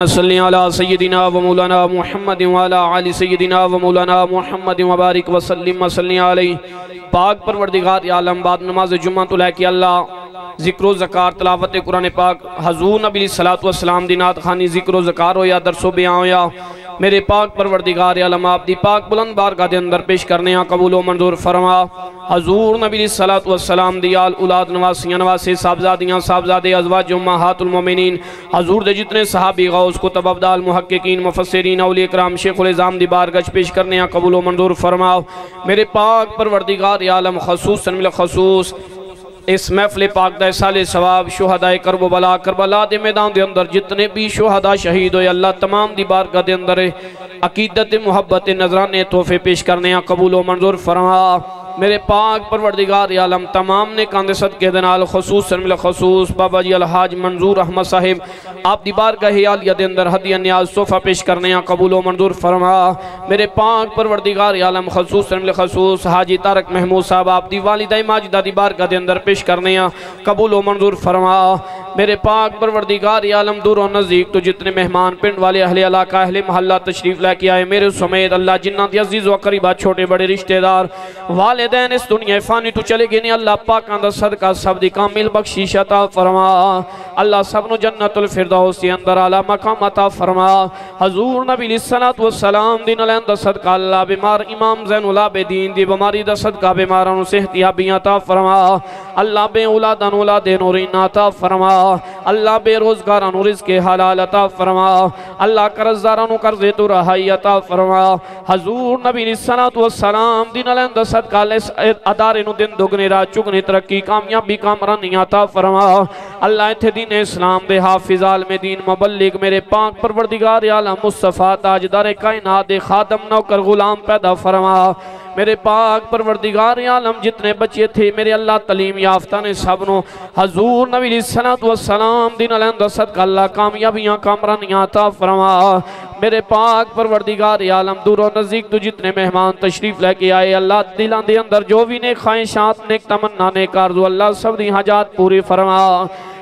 सल्ली अला सय्यदिना व मौलाना मुहम्मद व अला आलि सय्यदिना व मौलाना मुहम्मद व बारिक व सल्लिम व सल्ली अलैहि। पाक परवरदिगार आलम बाद नमाज जुम्मा तो लेके अल्लाह जिक्र ज़कार तलावत कुरान पाक हजूर नबी सलातो वस्सलाम दी नात खानी जिक्र ज़कार होया दरसो बयां होया। मेरे पाक परवरदिगार आलम आप दी पाक बुलंद बारगाह दे अंदर पेश करने कबूल व मंजूर फरमा। हजूर नबी सलातो वस्सलाम दी आल औलाद नवासियां नवासे साहबजादियां साहबजादे अज़वाज उम्महातुल मोमिनीन हजूर दे जितने सहाबी गौस कुतुब अब्दाल मुहक्किकीन मुफस्सिरीन औलिया इकराम शेखुल इज़ाम दी बारगाह पेश करने कबूल व मंजूर फरमाओ। मेरे पाक परवरदिगार आलम खसूसन बिल खसूस इस महफिल पाक दा साले सवाब शुहदाए करबला करबला दे मैदान दे अंदर जितने भी शुहदा शहीद होए अल्लाह तमाम दी बारगाह दे अंदर अकीदत मुहब्बत नजराने तोहफे पेश करने कबूल व मंजूर फरमा। मेरे पाक परवरदिगार आलम तमाम ने कांदे सदके दे नाल खसूसन बिल खसूस बाबा जी अलहाज मंजूर अहमद साहिब आप दी बारगाह आलिया दे अंदर हदिया न्याज तोहफा पेश करने कबूल व मंजूर फरमा। मेरे पाक परवरदिगार आलम खसूसन बिल खसूस हाजी तारक महमूद साहब आप दी वालिदा माजिदा दी बारगाह दे अंदर पेश करने कबूल व मंजूर फरमा। मेरे पाक परवरदिगार आलम दूर और नज़दीक तो जितने मेहमान पिंड वाले अहले इलाका अहले मोहल्ला तशरीफ लेके आए मेरे समेत अल्लाह जिन्ना दी अजीज़ व करीबा छोटे बड़े रिश्तेदार वालिदैन इस दुनिया फानी तो चले गए ने अल्लाह पाक दा सदका सब दी कामिल बख्शिश अता फरमा। अल्लाह सब नु जन्नतुल फिरदौस के अंदर आला मकाम अता फरमा। हजूर नबी सल्लल्लाहु अलैहि वसल्लम दिन दा सदका अल्लाह बीमार इमाम ज़ैनुल आबिदीन दी बीमारी दा सदका बीमारां नु सेहत याबी अता फरमा। अल्लाह बे औलादां नु औलाद नूरीन अता फरमा। अल्लाह बेरोजगारां नु रिज़्क़ हलाल अता फरमा। अल्लाह कर्ज़दारां नु कर्ज़े तो रहाई अता फरमा। हजूर नबी सल्लल्लाहु अलैहि वसल्लम दिन दा सदका अदारे नु दिन दुगने रात चुगने तरक्की कामयाबी कामरानी अता फरमा। अल्लाह इत्थे दीन इस्लाम दे हाफिज़ आलमे दीन मुबल्लिग मेरे पाक परवरदिगार आलम मुस्तफ़ा ताजदार कायनात दे खादम नौकर गुलाम पैदा फरमा। मेरे पाक परवरदिगार आलम जितने बच्चे थे मेरे अल्लाह तलीम याफ्ता ने सब नो हजूर नबी सल्लल्लाहु अलैहि वसल्लम दिन दा सदका अल्लाह कामयाबियां कामरानियां अता फरमा। मेरे पाक परवरदिगार आलम दूर और नज़दीक तो जितने मेहमान तशरीफ लेके आए अल्लाह दिलों के अंदर जो भी ने ख्वाहिशात नेक तमन्ना नेक आरज़ू अल्लाह सब दी हाजात पूरी फरमा।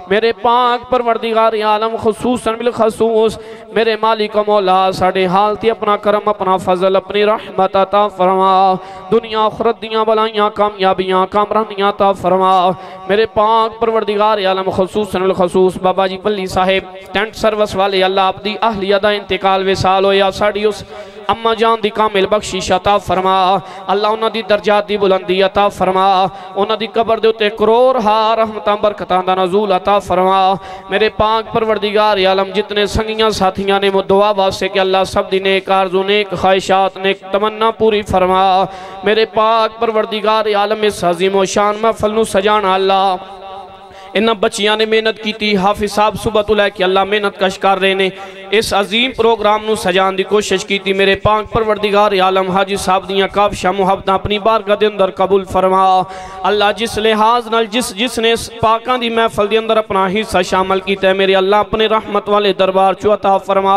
मेरे पाक परवरदिगार आलम खसूसन बिल खसूस मेरे मालिक मौला साडे हाल ते अपना करम अपना फजल अपनी रहमत अता फरमा। दुनिया आखिरत दियां भलाइयां कामयाबियां कामरानियां अता फरमा। मेरे पाक परवरदिगार आलम खसूसन बिल खसूस बाबा जी पल्ली साहिब टेंट सर्विस वाले अल्लाह आपदी अहलिया दा इंतकाल विसाल होया साडी उस अम्मा जान दी कामिल बख्शिश अता फरमा। अल्लाह उन्हां दी दर्जात दी बुलंदी अता फरमा। उन्हां दी कब्र दे उत्ते करोड़ हा रहमतां बरकतां दा नज़ूल अता फरमा। मेरे पाक परवरदिगार आलम जितने संगियां साथियां ने दुआ वास्ते कि अल्लाह सब दी नेक आरज़ू नेक ख्वाहिशात नेक तमन्ना पूरी फरमा। मेरे पाक परवरदिगार आलम इस अज़ीम व शान महफिल नू सजाना अल्लाह इन्हां बच्चियां ने मेहनत की हाफिज साहब सुबह तो लैके अल्लाह मेहनत कश कर रहे ने इस अजीम प्रोग्राम नू सजान की कोशिश की। मेरे पाक परवरदिगार आलम हाजी साहब दियां काबशा मुहब्बतां अपनी बारगाह दे अंदर कबूल फरमा। अल्लाह जिस लिहाज नाल जिसने इस पाकां दी महफिल दे अंदर अपना हिस्सा शामिल किया है मेरे अल्लाह अपने रहमत वाले दरबार चो अता फरमा।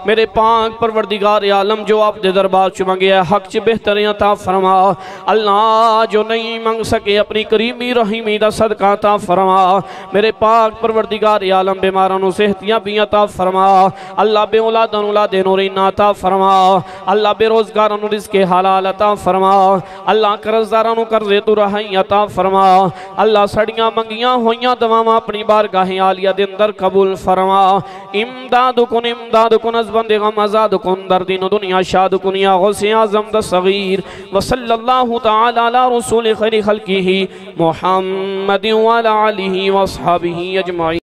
मेरे पाक परवरदिगार आलम जो आप दे दरबार चो मंगे हक च बेहतर अता फरमा। अल्लाह जो नहीं मंग सके अपनी करीमी रहीमी दा सदका अता फरमा। मेरे पाक परवरदिगार आलम बीमारां नू सेहतियां भी अता फरमा। अल्लाह बे औलादां औलाद नूरीन अता फरमा। अल्लाह बेरोजगारां नू रिज़्क़ हलाल अता फरमा। अल्लाह कर्ज़दारां नू कर्ज़े तो रहाई अता फरमा। अल्लाह सड़ियां मंगियां होइयां दुआवां अपनी बारगाह आलिया दे अंदर कबूल फरमा। इमदादुकुन अज़बंदे गम आज़ादुकुन दर्दीन दुनिया शादुकुन या गौसे आज़म द सगीर व सल्लल्लाहु तआला अला रसूल खैर खल्किही मुहम्मद व अला आलिही व अस्हाबिही अजमाइन।